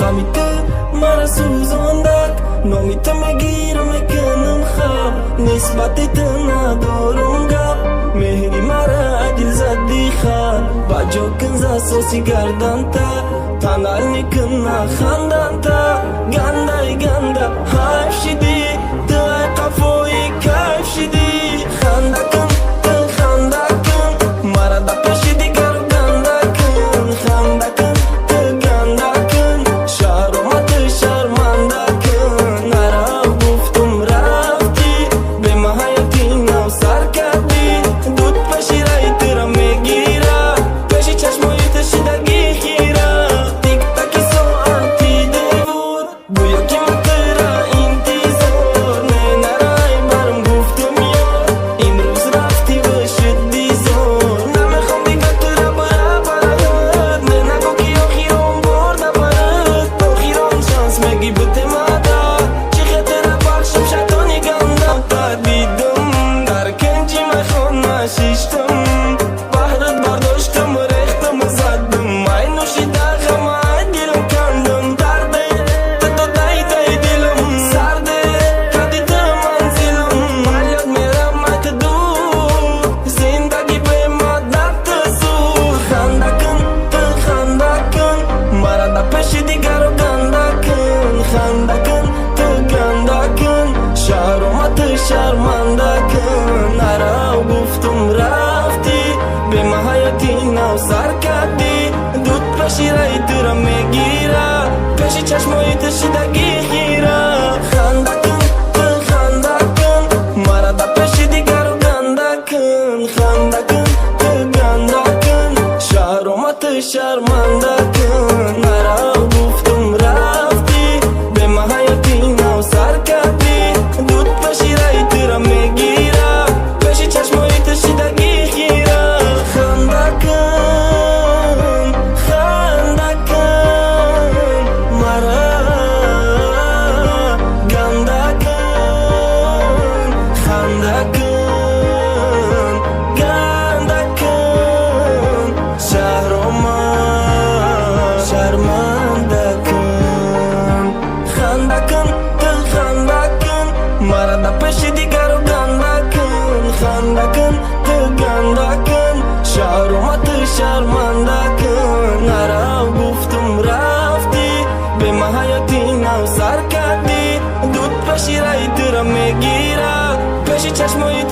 غمی تو مرا سوزاندک نامی تو میگیرم میکنم خواب نسبتی تو ندارم گپ مهری مرا دل زدی خواب با جو کنز اساسی گردن تا تنال میکنه خندن تا گنده گنده حیف شدی تو ای قفوی کیف شدی خنده کن تو خنده کن مرا دا پیش دیگر گنده کن خنده کن تو گنده کن شرمت شرمنده کن نرا گفتم رفتی به ما حیاتی نو سر کردی دود پشی رای تیرا میگیره پشی چشمای تشیدگی خیره تیک تاکی ساعتی دیور گویا که من تیرا انتظار نه نرای برم گفتم یار امروز رفتی و شدی زور نمیخوام دیگه تیرا برد نه نگو که آخیرم برده برد آخیرم شانس میگی بوده مدد چی خطره بخشم شیطانی گنده تا دیدم در کنجی میخوان نشیشتم بهرت برداشتم و ریختم و زدم مای نوشیده غمه دلم کندم درده تو دای دای دلم سرده کدی تو منزلم حالیت میرم مایت دور زندگی به مدت زور خنده کن تو خنده کن مرا دا پیش دیگر رو گنده کن خنده کن تو گنده کن شرمت شرمنده کن نرا گفتم رفتی به ما حیاتی نو سر کردی دود پشی رای تو را میگیره پیش چشمای تشیدگی خیره خنده کن تو خنده کن مرا دا پیش دیگر رو گنده کن خنده کن تو گنده کن شرمت شرمنده کن نرا گفتم رفتی به ما حیاتی نو سر کردی دود پشی رای تو را میگیره پیش چشمای تشیدگی خیره خنده کن خنده کن مرا گنده کن خنده کن گنده کن شهرم شرمنده کن خنده کن تو خنده کن مرا دا پیش دیگر رو گنده کن خنده کن تو گنده کن شرمت شرمنده کن نرا گفتم رفتی به ما حیاتی نو سر کردی دود پشی رای تو را میگیره پیش چشمای